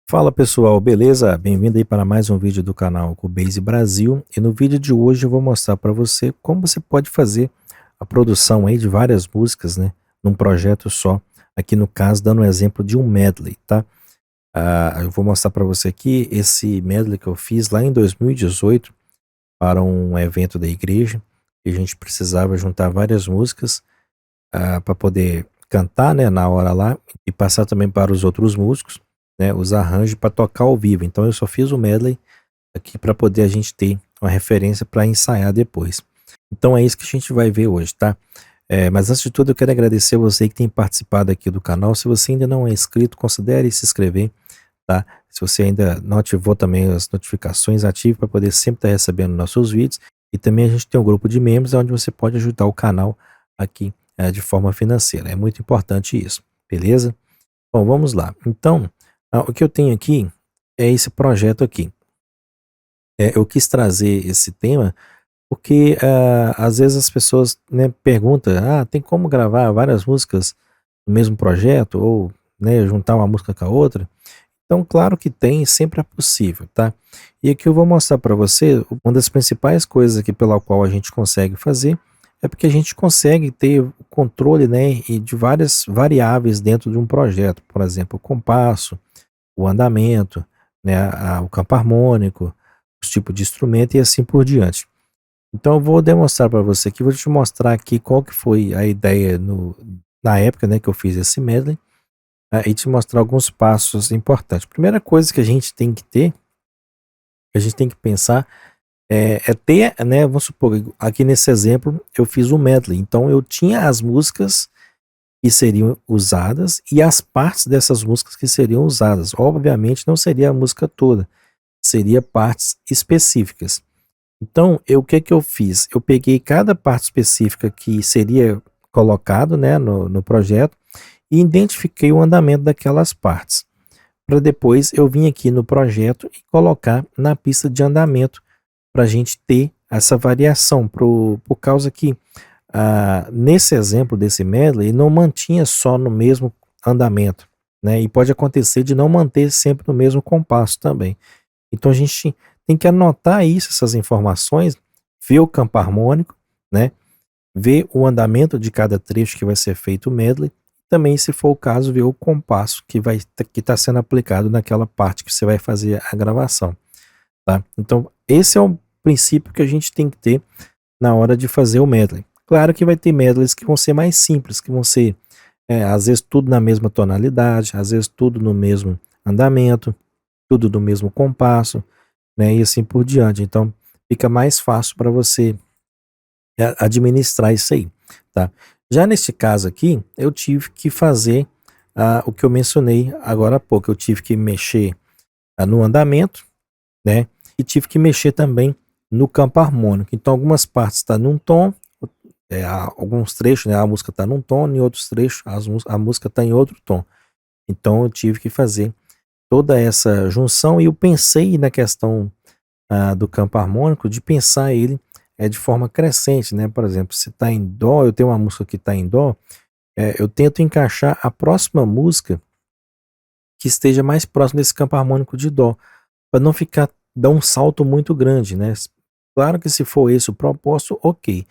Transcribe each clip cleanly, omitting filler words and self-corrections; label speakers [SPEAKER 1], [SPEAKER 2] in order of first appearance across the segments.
[SPEAKER 1] Fala pessoal, beleza? Bem-vindo aí para mais um vídeo do canal Cubase Brasil. E no vídeo de hoje eu vou mostrar para você como você pode fazer a produção aí de várias músicas, né, num projeto só. Aqui no caso dando um exemplo de um medley, tá? Eu vou mostrar para você aqui esse medley que eu fiz lá em 2018 para um evento da igreja. E a gente precisava juntar várias músicas para poder cantar, né, na hora lá e passar também para os outros músicos, né, os arranjos para tocar ao vivo. Então eu só fiz o medley aqui para poder a gente ter uma referência para ensaiar depois. Então é isso que a gente vai ver hoje, tá? Mas antes de tudo eu quero agradecer a você que tem participado aqui do canal. Se você ainda não é inscrito, considere se inscrever, tá? Se você ainda não ativou também as notificações, ative para poder sempre estar recebendo nossos vídeos. E também a gente tem um grupo de membros onde você pode ajudar o canal aqui de forma financeira. É muito importante isso, beleza? Bom, vamos lá. Então, o que eu tenho aqui é esse projeto aqui. Eu quis trazer esse tema porque às vezes as pessoas, né, perguntam: tem como gravar várias músicas no mesmo projeto? Ou, né, juntar uma música com a outra? Então, claro que tem, sempre é possível, tá? E aqui eu vou mostrar para você uma das principais coisas aqui pela qual a gente consegue fazer é porque a gente consegue ter o controle, né, e de várias variáveis dentro de um projeto, por exemplo, o compasso, o andamento, né, o campo harmônico, os tipos de instrumento e assim por diante. Então eu vou demonstrar para você aqui, vou te mostrar aqui qual que foi a ideia na época, né, que eu fiz esse medley, e te mostrar alguns passos importantes. Primeira coisa que a gente tem que ter, que a gente tem que pensar, é ter, né, vamos supor, aqui nesse exemplo eu fiz um medley, então eu tinha as músicas que seriam usadas e as partes dessas músicas que seriam usadas. Obviamente não seria a música toda, seria partes específicas. Então, o que que eu fiz? Eu peguei cada parte específica que seria colocado, né, no projeto e identifiquei o andamento daquelas partes. Para depois eu vir aqui no projeto e colocar na pista de andamento para a gente ter essa variação, por causa que nesse exemplo desse medley não mantinha só no mesmo andamento, né? E pode acontecer de não manter sempre no mesmo compasso também. Então a gente tem que anotar isso, essas informações, ver o campo harmônico, né? Ver o andamento de cada trecho que vai ser feito o medley. Também, se for o caso, ver o compasso que está sendo aplicado naquela parte que você vai fazer a gravação, tá? Então esse é o princípio que a gente tem que ter na hora de fazer o medley. Claro que vai ter medleys que vão ser mais simples, que vão ser, às vezes tudo na mesma tonalidade, às vezes tudo no mesmo andamento, tudo no mesmo compasso, né, e assim por diante. Então fica mais fácil para você administrar isso aí, tá? Já neste caso aqui, eu tive que fazer o que eu mencionei agora há pouco. Eu tive que mexer no andamento, né, e tive que mexer também no campo harmônico. Então algumas partes estão num tom, alguns trechos, né, a música está num tom, em outros trechos a música está em outro tom. Então eu tive que fazer toda essa junção e eu pensei na questão do campo harmônico, de pensar ele de forma crescente, né? Por exemplo, se está em dó, eu tenho uma música que está em dó, eu tento encaixar a próxima música que esteja mais próximo desse campo harmônico de dó, para não ficar dar um salto muito grande, né? Claro que se for esse o propósito, ok.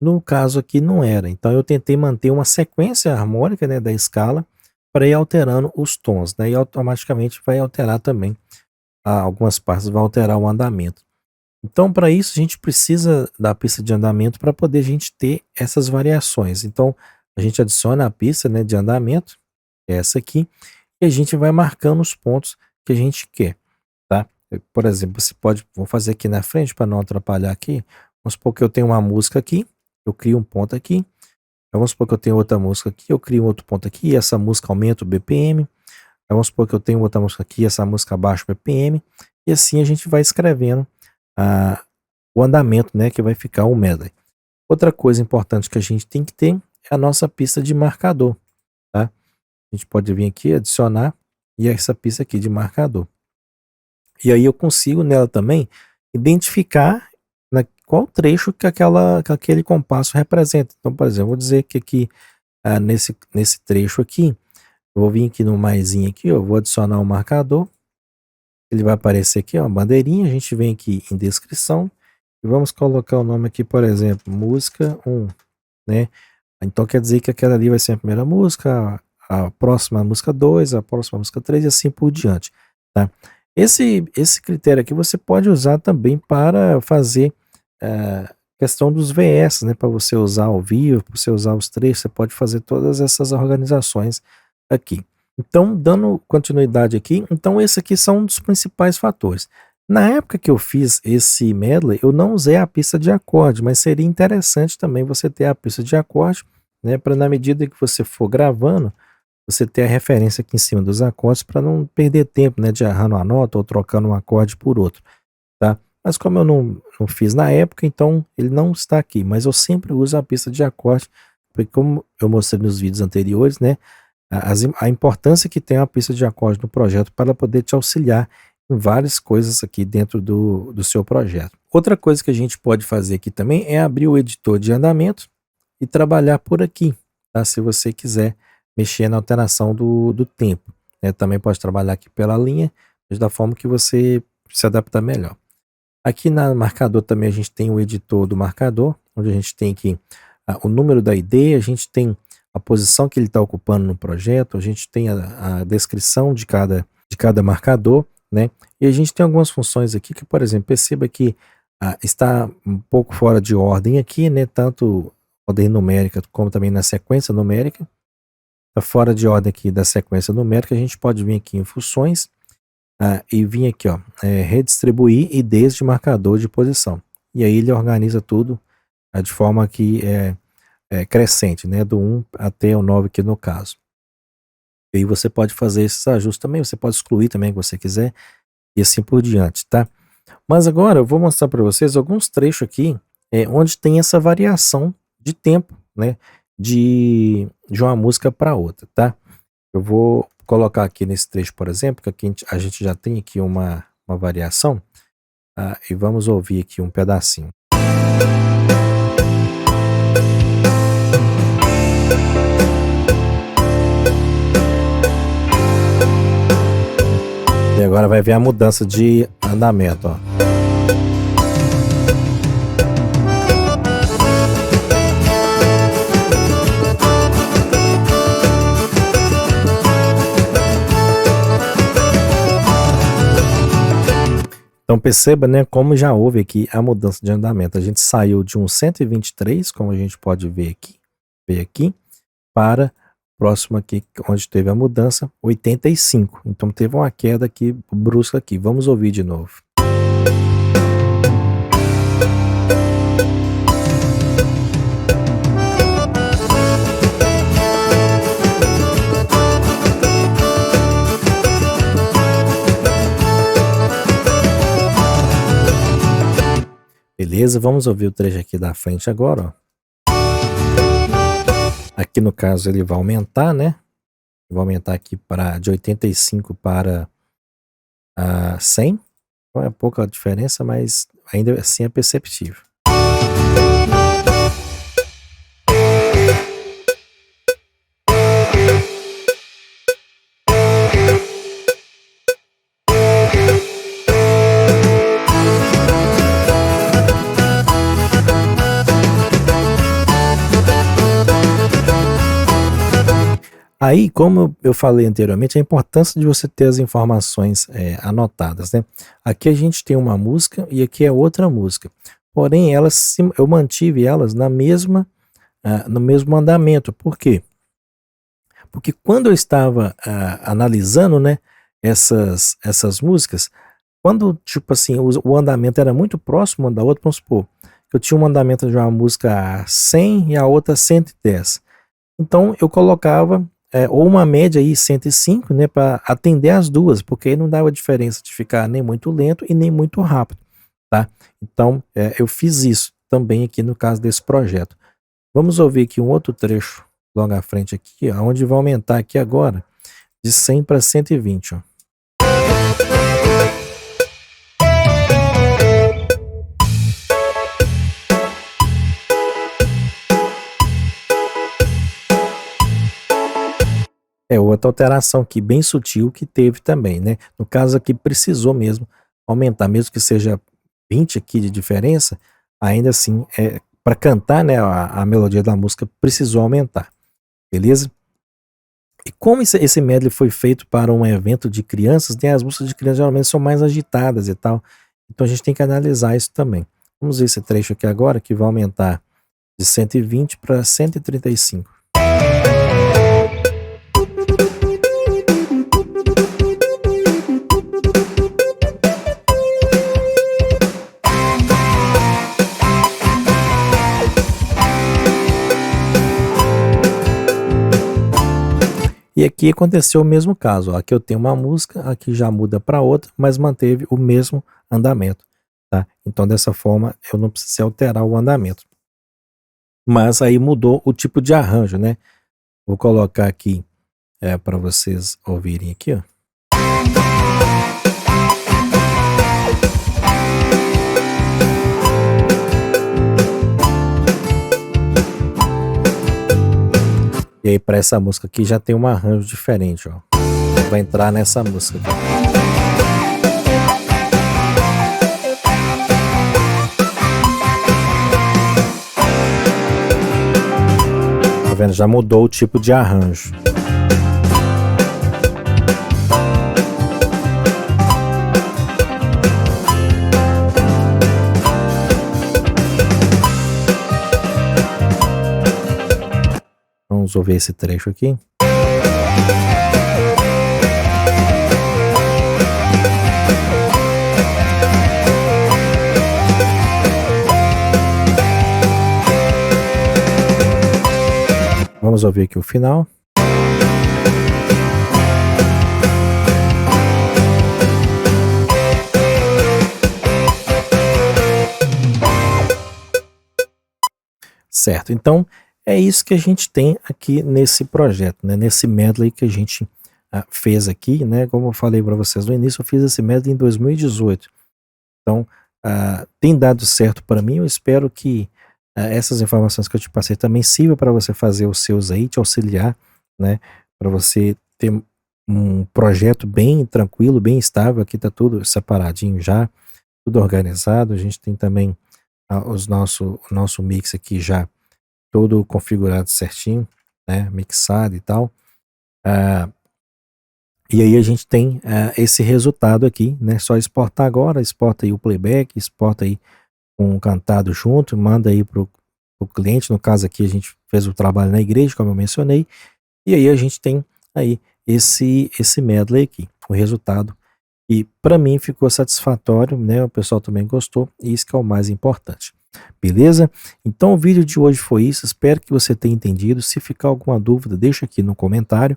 [SPEAKER 1] No caso aqui não era, então eu tentei manter uma sequência harmônica, né, da escala para ir alterando os tons, né, e automaticamente vai alterar também algumas partes, vai alterar o andamento. Então, para isso, a gente precisa da pista de andamento para poder a gente ter essas variações. Então, a gente adiciona a pista, né, de andamento, que é essa aqui, e a gente vai marcando os pontos que a gente quer, tá? Por exemplo, você pode, vou fazer aqui na frente para não atrapalhar aqui. Vamos supor que eu tenho uma música aqui, eu crio um ponto aqui. Então, vamos supor que eu tenho outra música aqui, eu crio outro ponto aqui, e essa música aumenta o BPM. Então, vamos supor que eu tenho outra música aqui, essa música abaixa o BPM, e assim a gente vai escrevendo a o andamento, né, que vai ficar o medley. Outra coisa importante que a gente tem que ter é a nossa pista de marcador, tá? A gente pode vir aqui, adicionar, e essa pista aqui de marcador. E aí eu consigo nela também identificar qual trecho que aquele compasso representa. Então, por exemplo, vou dizer que aqui, nesse trecho aqui, eu vou vir aqui no maisinho aqui, ó, vou adicionar um marcador, ele vai aparecer aqui, ó, bandeirinha, a gente vem aqui em descrição e vamos colocar o nome aqui, por exemplo, música 1, né? Então quer dizer que aquela ali vai ser a primeira música, a próxima música 2, a próxima música 3 e assim por diante, tá? Esse critério aqui você pode usar também para fazer questão dos VS, né? Para você usar ao vivo, para você usar os trechos, você pode fazer todas essas organizações aqui. Então, dando continuidade aqui, então esse aqui são um dos principais fatores. Na época que eu fiz esse medley, eu não usei a pista de acorde, mas seria interessante também você ter a pista de acorde, né, para na medida que você for gravando, você ter a referência aqui em cima dos acordes para não perder tempo, né, de errando uma nota ou trocando um acorde por outro, tá? Mas como eu não fiz na época, então ele não está aqui, mas eu sempre uso a pista de acorde, porque como eu mostrei nos vídeos anteriores, né, a importância que tem a pista de acorde no projeto para poder te auxiliar em várias coisas aqui dentro do seu projeto. Outra coisa que a gente pode fazer aqui também é abrir o editor de andamento e trabalhar por aqui, tá? Se você quiser mexer na alteração do tempo, né? Também pode trabalhar aqui pela linha, mas da forma que você se adaptar melhor. Aqui na marcador também a gente tem o editor do marcador, onde a gente tem aqui o número da ID, a gente tem a posição que ele está ocupando no projeto, a gente tem a descrição de cada marcador, né? E a gente tem algumas funções aqui que, por exemplo, perceba que está um pouco fora de ordem aqui, né? Tanto ordem numérica como também na sequência numérica. Está fora de ordem aqui da sequência numérica, a gente pode vir aqui em funções e vir aqui, ó, redistribuir IDs de marcador de posição. E aí ele organiza tudo de forma que crescente, né? Do 1 até o 9 aqui no caso. E aí você pode fazer esses ajustes também, você pode excluir também que você quiser e assim por diante, tá? Mas agora eu vou mostrar para vocês alguns trechos aqui onde tem essa variação de tempo, né? De uma música para outra, tá? Eu vou colocar aqui nesse trecho, por exemplo, que aqui a gente já tem aqui uma variação, e vamos ouvir aqui um pedacinho. E agora vai ver a mudança de andamento, ó. Então perceba, né, como já houve aqui a mudança de andamento. A gente saiu de um 123, como a gente pode ver aqui, para próximo aqui, onde teve a mudança, 85. Então teve uma queda aqui brusca aqui. Vamos ouvir de novo. Beleza? Vamos ouvir o trecho aqui da frente agora, ó. Aqui no caso ele vai aumentar, né? Vai aumentar aqui de 85 para 100. Então é pouca diferença, mas ainda assim é perceptível. Aí, como eu falei anteriormente, a importância de você ter as informações anotadas, né? Aqui a gente tem uma música e aqui é outra música. Porém, eu mantive elas no mesmo andamento. Por quê? Porque quando eu estava analisando, né, essas músicas, quando, tipo assim, o andamento era muito próximo uma da outra, vamos supor, eu tinha um andamento de uma música a 100 e a outra 110. Então, eu colocava ou uma média aí 105, né, para atender as duas, porque aí não dava diferença de ficar nem muito lento e nem muito rápido, tá? Então, eu fiz isso também aqui no caso desse projeto. Vamos ouvir aqui um outro trecho logo à frente aqui, onde vai aumentar aqui agora de 100 para 120, ó. É outra alteração aqui bem sutil que teve também, né. No caso aqui precisou mesmo aumentar, mesmo que seja 20 aqui de diferença, ainda assim, pra cantar, né, a melodia da música precisou aumentar, beleza? E como esse medley foi feito para um evento de crianças, né, as músicas de criança geralmente são mais agitadas e tal, então a gente tem que analisar isso também. Vamos ver esse trecho aqui agora que vai aumentar de 120 para 135. E aqui aconteceu o mesmo caso, ó, aqui eu tenho uma música, aqui já muda para outra, mas manteve o mesmo andamento, tá. Então dessa forma eu não precisei alterar o andamento. Mas aí mudou o tipo de arranjo, né. Vou colocar aqui, para vocês ouvirem aqui, ó. E aí para essa música aqui já tem um arranjo diferente, ó. Vai entrar nessa música aqui. Tá vendo? Já mudou o tipo de arranjo. Vamos ouvir esse trecho aqui. Vamos ouvir aqui o final. Certo, então é isso que a gente tem aqui nesse projeto, né, nesse medley que a gente fez aqui, né, como eu falei para vocês no início, eu fiz esse medley em 2018. Então, tem dado certo para mim, eu espero que essas informações que eu te passei também sirvam para você fazer os seus aí, te auxiliar, né, para você ter um projeto bem tranquilo, bem estável. Aqui tá tudo separadinho já, tudo organizado. A gente tem também o nosso mix aqui já todo configurado certinho, né, mixado e tal. E aí a gente tem esse resultado aqui, né, só exportar agora, exporta aí o playback, exporta aí com o cantado junto, manda aí pro cliente. No caso aqui a gente fez o trabalho na igreja, como eu mencionei, e aí a gente tem aí esse medley aqui, o resultado. E para mim ficou satisfatório, né, o pessoal também gostou, e isso que é o mais importante. Beleza? Então o vídeo de hoje foi isso, espero que você tenha entendido. Se ficar alguma dúvida, deixa aqui no comentário,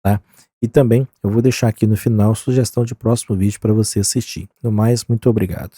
[SPEAKER 1] tá? E também eu vou deixar aqui no final sugestão de próximo vídeo para você assistir. No mais, muito obrigado.